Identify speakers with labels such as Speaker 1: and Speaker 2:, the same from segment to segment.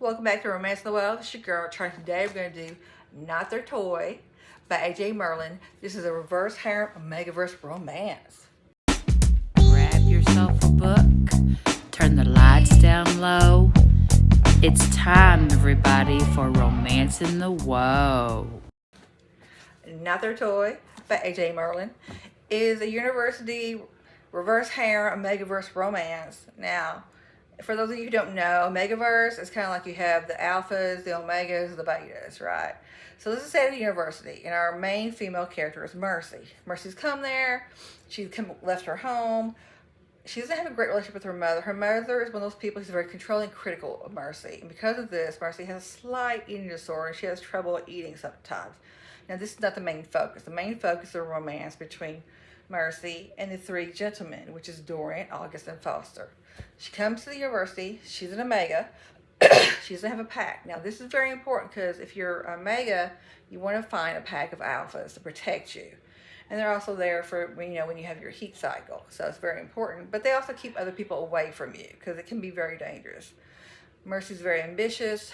Speaker 1: Welcome back to Romance in the Wild. It's your girl, Charley. Today we're going to do Not Their Toy by AJ Merlin. This is a reverse harem Omegaverse romance.
Speaker 2: Grab yourself a book, turn the lights down low. It's time, everybody, for Romance in the Woe.
Speaker 1: Not Their Toy by AJ Merlin is a university reverse harem Omegaverse romance. Now, for those of you who don't know, Omegaverse is kind of like you have the alphas, the omegas, the betas, right? So this is set at a university, and our main female character is Mercy. Mercy's come there. She's left her home. She doesn't have a great relationship with her mother. Her mother is one of those people who's very controlling, critical of Mercy. And because of this, Mercy has a slight eating disorder. She has trouble eating sometimes. Now, this is not the main focus. The main focus is a romance between Mercy and the three gentlemen, which is Dorian, August, and Foster. She comes to the university. She's an Omega. She doesn't have a pack. Now, this is very important because if you're Omega, you want to find a pack of alphas to protect you. And they're also there for when you have your heat cycle. So it's very important. But they also keep other people away from you because it can be very dangerous. Mercy's very ambitious.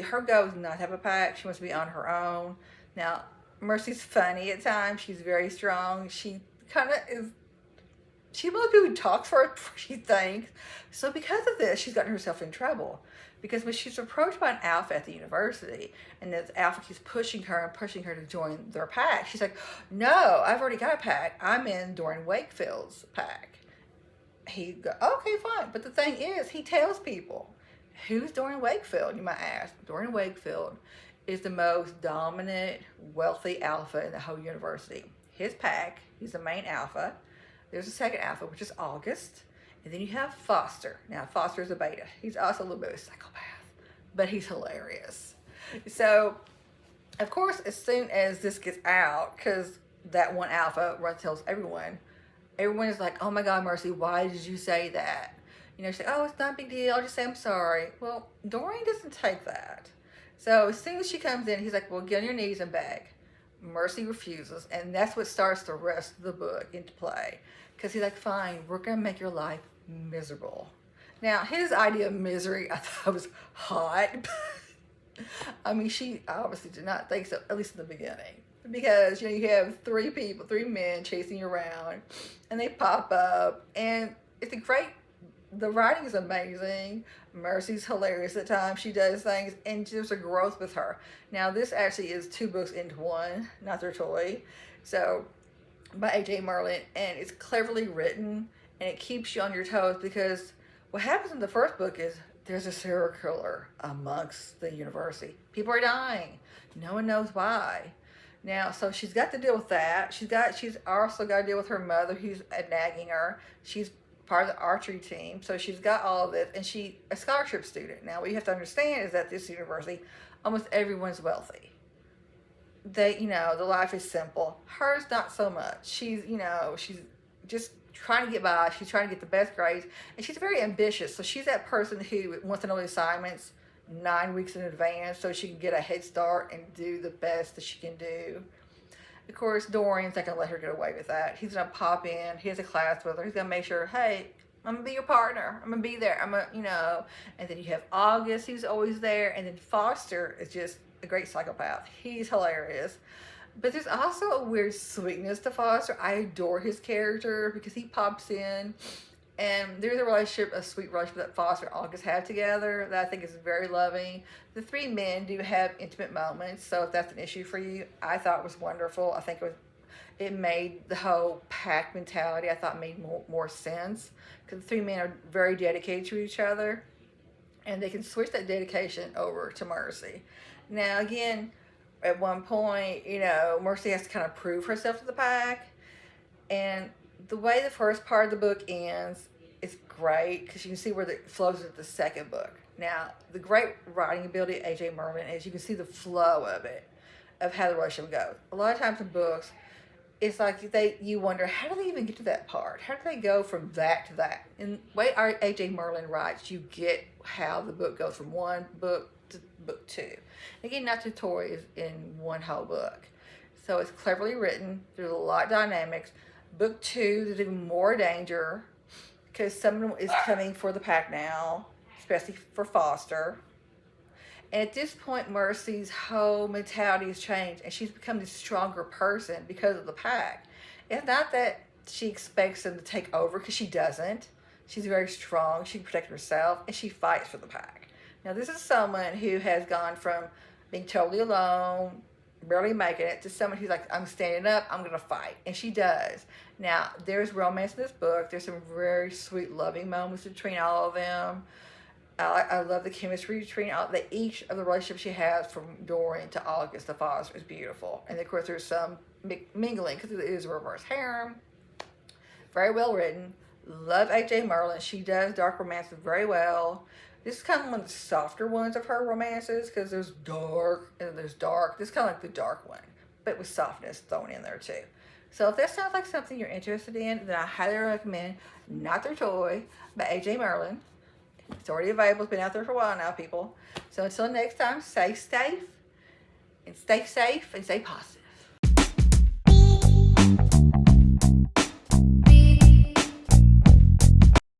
Speaker 1: Her goal is not to have a pack. She wants to be on her own. Now, Mercy's funny at times. She's very strong. She kind of is. She most people who talks for her before she thinks. So because of this, she's gotten herself in trouble. Because when she's approached by an alpha at the university, and this alpha keeps pushing her to join their pack, she's like, no, I've already got a pack. I'm in Dorian Wakefield's pack. He goes, okay, fine. But the thing is, he tells people, who's Dorian Wakefield, you might ask. Dorian Wakefield is the most dominant, wealthy alpha in the whole university. His pack, he's the main alpha. There's a second alpha, which is August. And then you have Foster. Now, Foster is a beta. He's also a little bit of a psychopath, but he's hilarious. So, of course, as soon as this gets out, because that one alpha tells everyone is like, oh my God, Mercy, why did you say that? She's like, oh, it's not a big deal. I'll just say I'm sorry. Well, Dorian doesn't take that. So as soon as she comes in, he's like, well, get on your knees and beg. Mercy refuses, and that's what starts the rest of the book into play. Because he's like, fine, we're going to make your life miserable. Now, his idea of misery, I thought was hot. I mean, she obviously did not think so, at least in the beginning. Because, you have three men chasing you around, and they pop up, and the writing is amazing. Mercy's hilarious at times. She does things, and there's a growth with her. Now, this actually is 2 books into one, Not Their Toy. So, by AJ Merlin, and it's cleverly written, and it keeps you on your toes because what happens in the first book is there's a serial killer amongst the university. People are dying. No one knows why. Now, so she's got to deal with that. She's also got to deal with her mother who's nagging her. She's part of the archery team, so she's got all of this, and she's a scholarship student. Now, what you have to understand is that this university, almost everyone's wealthy. The life is simple. Hers, not so much. She's just trying to get by. She's trying to get the best grades, and she's very ambitious. So she's that person who wants to know the assignments 9 weeks in advance so she can get a head start and do the best that she can do. Of course, Dorian's not going to let her get away with that. He's going to pop in. He has a class with her. He's going to make sure, hey, I'm going to be your partner. I'm going to be there. And then you have August, who's always there. And then Foster is just a great psychopath. He's hilarious. But there's also a weird sweetness to Foster. I adore his character because he pops in. And there's a sweet relationship that Foster and August have together that I think is very loving. The 3 men do have intimate moments, so if that's an issue for you, I thought it was wonderful. I think it made the whole pack mentality, I thought made more sense. Because the 3 men are very dedicated to each other, and they can switch that dedication over to Mercy. Now, again, at one point, Mercy has to kind of prove herself to the pack, and the way the first part of the book ends is great because you can see where it flows into the second book. Now, the great writing ability of AJ Merlin is you can see the flow of it, of how the relationship goes. A lot of times in books, it's like you wonder, how do they even get to that part? How do they go from that to that? And the way AJ Merlin writes, you get how the book goes from one book to book 2. Again, Not Their Toy is in one whole book. So it's cleverly written. There's a lot of dynamics. Book 2, there's even more danger because someone is coming for the pack now, especially for Foster. And at this point, Mercy's whole mentality has changed, and she's become this stronger person because of the pack. It's not that she expects them to take over, because she doesn't. She's very strong. She can protect herself, and she fights for the pack. Now, this is someone who has gone from being totally alone, barely making it, to someone who's like, I'm standing up, I'm going to fight. And she does. Now, there's romance in this book. There's some very sweet, loving moments between all of them. I love the chemistry between each of the relationships she has, from Dorian to August, the father, is beautiful. And of course, there's some mingling because it is a reverse harem. Very well written. Love AJ Merlin. She does dark romances very well. This is kind of one of the softer ones of her romances, because there's dark and there's dark. This is kind of like the dark one, but with softness thrown in there too. So if that sounds like something you're interested in, then I highly recommend Not Their Toy by AJ Merlin. It's already available. It's been out there for a while now, people. So until next time, stay safe and stay positive.